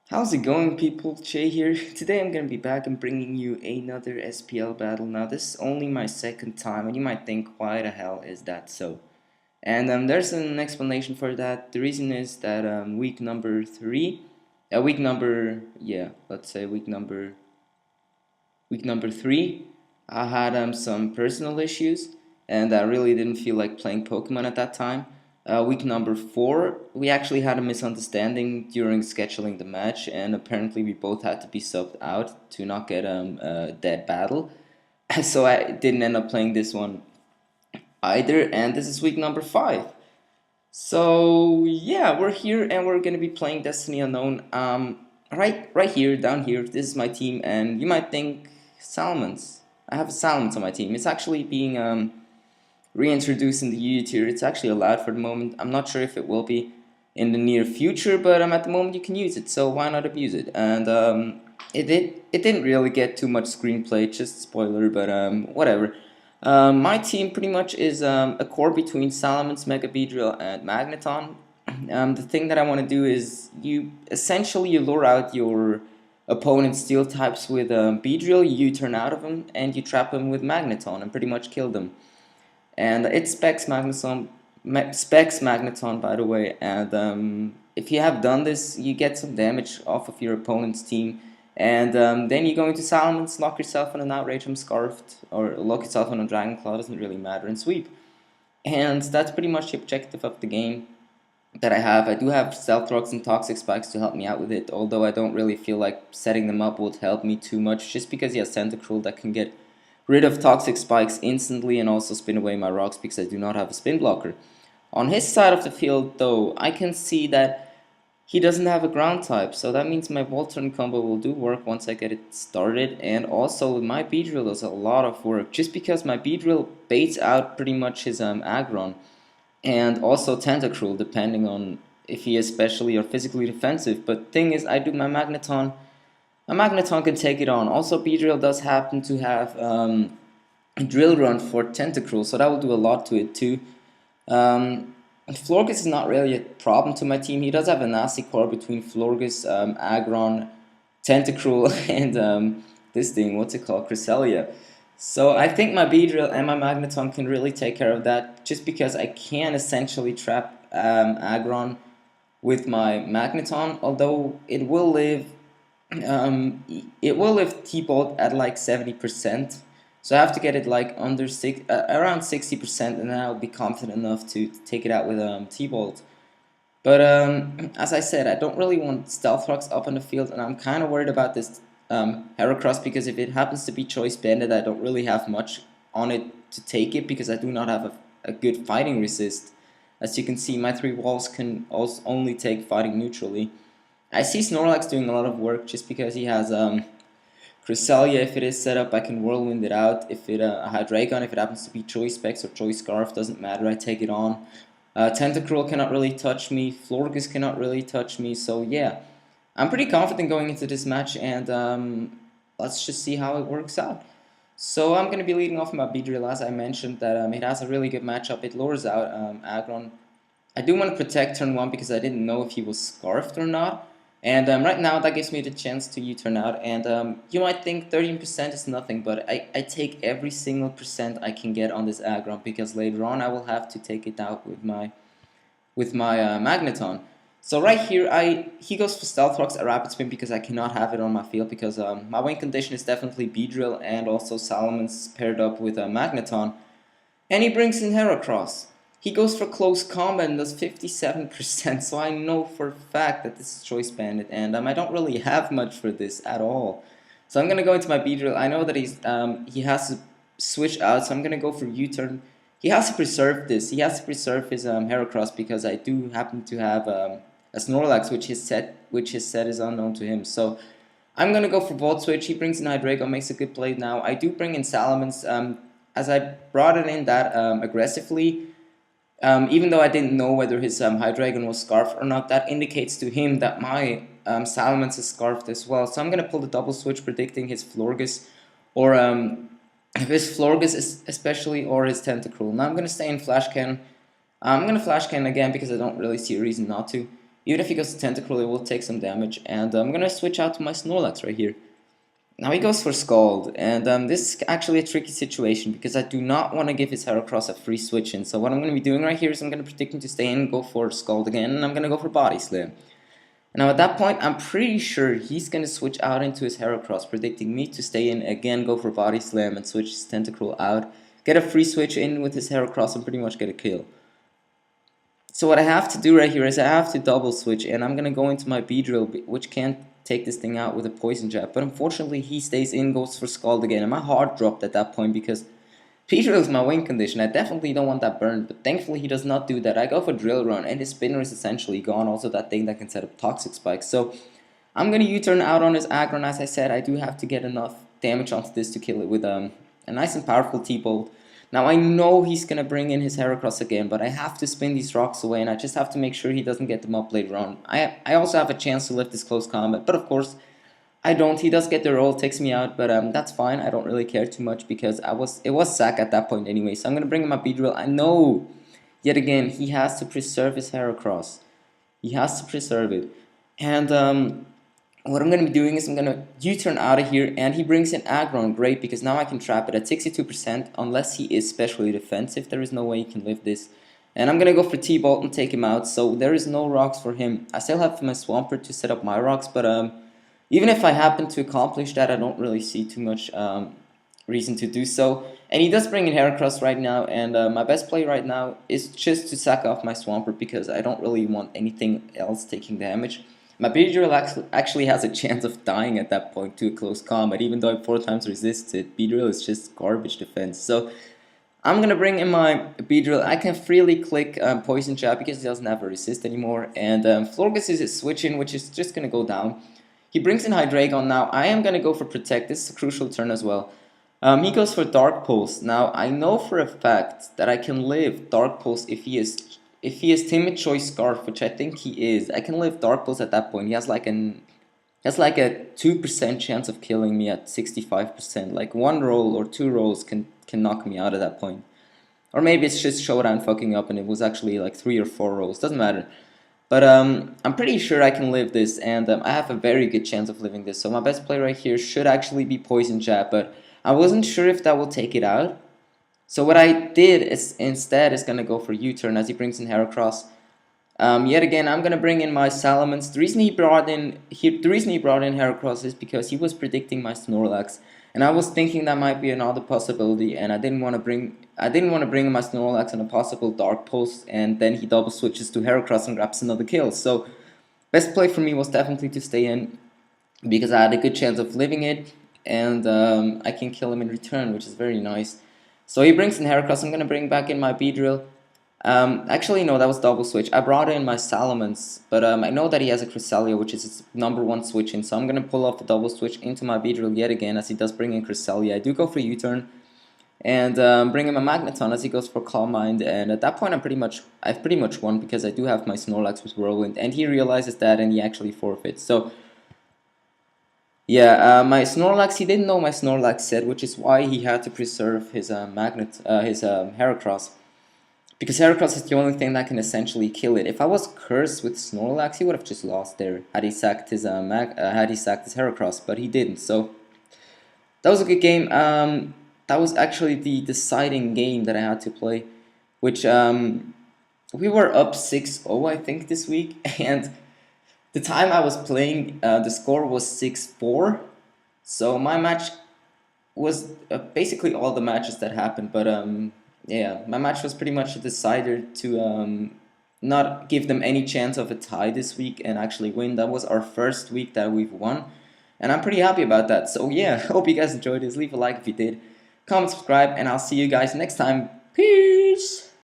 How's it going, people? Jay here. Today I'm gonna be back and bringing you another SPL battle. Now this is only my second time, and you might think, why the hell is that so? And there's an explanation for that. The reason is that week number three, let's say week number three, I had some personal issues, and I really didn't feel like playing Pokemon at that time. Week number four, we actually had a misunderstanding during scheduling the match, and apparently we both had to be subbed out to not get a dead battle. So I didn't end up playing this one either, and this is week number five. So yeah, we're here and we're gonna be playing Destiny Unknown. Right here, down here. This is my team, and you might think Salmons. I have Salmons on my team. It's actually being reintroduced in the EU tier. It's actually allowed for the moment. I'm not sure if it will be in the near future, but at the moment you can use it. So why not abuse it? And it didn't really get too much screenplay. Just spoiler, but whatever. My team pretty much is a core between Salamence, Mega Beedrill, and Magneton. The thing that I want to do is you lure out your opponent's steel types with Beedrill, you turn out of them, and you trap them with Magneton and pretty much kill them. And it specs Magneton, by the way, and if you have done this, you get some damage off of your opponent's team. And then you go into Salamence, lock yourself on an Outrage from Scarfed, or lock yourself on a Dragon Claw, doesn't really matter, and sweep. And that's pretty much the objective of the game that I have. I do have Stealth Rocks and Toxic Spikes to help me out with it, although I don't really feel like setting them up would help me too much, just because he has Tentacruel that can get rid of Toxic Spikes instantly and also spin away my rocks because I do not have a spin blocker. On his side of the field, though, I can see that he doesn't have a ground type, so that means my Voltron combo will do work once I get it started, and also my Beedrill does a lot of work, just because my Beedrill baits out pretty much his Aggron, and also Tentacruel, depending on if he is specially or physically defensive. But thing is, I do my Magneton can take it on. Also, Beedrill does happen to have Drill Run for Tentacruel, so that will do a lot to it too. Florges is not really a problem to my team. He does have a nasty core between Florges, Aggron, Tentacruel, and this thing, what's it called, Cresselia. So I think my Beedrill and my Magneton can really take care of that, just because I can essentially trap Aggron with my Magneton, although it will live T-Bolt at like 70%. So I have to get it like around 60%, and then I'll be confident enough to take it out with T-Bolt. But as I said, I don't really want Stealth Rocks up on the field, and I'm kind of worried about this Heracross, because if it happens to be Choice Banded, I don't really have much on it to take it, because I do not have a good fighting resist. As you can see, my 3 walls can also only take fighting neutrally. I see Snorlax doing a lot of work just because he has Cresselia. If it is set up, I can Whirlwind it out. If it Hydreigon, if it happens to be Choice Specs or Choice Scarf, doesn't matter, I take it on. Tentacruel cannot really touch me, Florges cannot really touch me, so yeah. I'm pretty confident going into this match, and let's just see how it works out. So I'm going to be leading off my Beedrill, as I mentioned, that it has a really good matchup. It lures out Aggron. I do want to protect turn 1 because I didn't know if he was Scarfed or not. And right now that gives me the chance to U-turn out, and you might think 13% is nothing, but I take every single percent I can get on this Aggron, because later on I will have to take it out with my Magneton. So right here he goes for Stealth Rocks, a Rapid Spin, because I cannot have it on my field, because my win condition is definitely Beedrill and also Salamence paired up with Magneton, and he brings in Heracross. He goes for Close Combat and does 57%, so I know for a fact that this is Choice Bandit, and I don't really have much for this at all. So I'm going to go into my Beedrill. I know that he has to switch out, so I'm going to go for U-turn. He has to preserve this. He has to preserve his Heracross, because I do happen to have a Snorlax, which his set is unknown to him. So I'm going to go for Volt Switch. He brings in Hydreigon, makes a good play now. I do bring in Salamence, as I brought it in that aggressively. Even though I didn't know whether his Hydreigon was Scarfed or not, that indicates to him that my Salamence is Scarfed as well. So I'm going to pull the double switch, predicting his Florges, or his Florges especially, or his Tentacruel. Now I'm going to stay in Flash Cannon. I'm going to Flash Cannon again because I don't really see a reason not to. Even if he goes to Tentacruel, it will take some damage. And I'm gonna switch out to my Snorlax right here. Now he goes for Scald, and this is actually a tricky situation because I do not want to give his Heracross a free switch in. So what I'm going to be doing right here is I'm going to predict him to stay in, go for Scald again, and I'm going to go for Body Slam. Now at that point, I'm pretty sure he's going to switch out into his Heracross, predicting me to stay in again, go for Body Slam, and switch his Tentacruel out, get a free switch in with his Heracross, and pretty much get a kill. So what I have to do right here is I have to double switch, and I'm going to go into my Beedrill, which can't take this thing out with a Poison Jab. But unfortunately, he stays in, goes for Scald again, and my heart dropped at that point because Beedrill is my win condition. I definitely don't want that burned, but thankfully he does not do that. I go for Drill Run, and his spinner is essentially gone, also that thing that can set up Toxic Spikes. So I'm going to U-turn out on his aggro, and as I said, I do have to get enough damage onto this to kill it with a nice and powerful T-Bolt. Now I know he's going to bring in his Heracross again, but I have to spin these rocks away, and I just have to make sure he doesn't get them up later on. I also have a chance to lift this close combat, but of course I don't. He does get the roll, takes me out, but that's fine. I don't really care too much because it was sack at that point anyway. So I'm going to bring him my Beedrill. I know, yet again, he has to preserve his Heracross. He has to preserve it. And what I'm going to be doing is I'm going to U-turn out of here, and he brings in aggro. Great, because now I can trap it at 62% unless he is specially defensive. There is no way he can live this. And I'm going to go for T-Bolt and take him out, so there is no rocks for him. I still have my Swampert to set up my rocks, but even if I happen to accomplish that, I don't really see too much reason to do so. And he does bring in Heracross right now, and my best play right now is just to sack off my Swampert because I don't really want anything else taking damage. My Beedrill actually has a chance of dying at that point to a close combat, even though I 4 times resisted. Beedrill is just garbage defense. So I'm gonna bring in my Beedrill. I can freely click Poison Jab because he doesn't have a resist anymore, and Florges is a switch in, which is just gonna go down. He brings in Hydreigon. Now I am gonna go for Protect. This is a crucial turn as well. He goes for Dark Pulse. Now I know for a fact that I can live Dark Pulse if he is Timid Choice Scarf, which I think he is. I can live Dark Pulse at that point. He has like a 2% chance of killing me at 65%. Like 1 roll or 2 rolls can knock me out at that point. Or maybe it's just Showdown fucking up and it was actually like 3 or 4 rolls. Doesn't matter. But I'm pretty sure I can live this, and I have a very good chance of living this. So my best play right here should actually be Poison Jab, but I wasn't sure if that will take it out. So what I did is instead is gonna go for U-turn as he brings in Heracross. Yet again, I'm gonna bring in my Salamence. The reason he brought in Heracross is because he was predicting my Snorlax, and I was thinking that might be another possibility, and I didn't want to bring in my Snorlax on a possible Dark Pulse, and then he double switches to Heracross and grabs another kill. So best play for me was definitely to stay in because I had a good chance of living it, and I can kill him in return, which is very nice. So he brings in Heracross. I'm gonna bring back in my Beedrill. Actually, no, that was double switch. I brought in my Salamence, but I know that he has a Cresselia, which is his #1 switch in, so I'm going to pull off the double switch into my Beedrill yet again, as he does bring in Cresselia. I do go for U-turn, and bring him a Magneton as he goes for Calm Mind, and at that point I've pretty much won, because I do have my Snorlax with Whirlwind, and he realizes that, and he actually forfeits. So, yeah, my Snorlax, he didn't know my Snorlax set, which is why he had to preserve his Heracross. Because Heracross is the only thing that can essentially kill it. If I was cursed with Snorlax, he would have just lost there had he sacked his Heracross, but he didn't. So that was a good game. That was actually the deciding game that I had to play, which we were up 6-0 I think this week, and the time I was playing, the score was 6-4. So my match was basically all the matches that happened, but yeah, my match was pretty much a decider to not give them any chance of a tie this week and actually win. That was our first week that we've won, and I'm pretty happy about that. So yeah, hope you guys enjoyed this. Leave a like if you did, comment, subscribe, and I'll see you guys next time. Peace!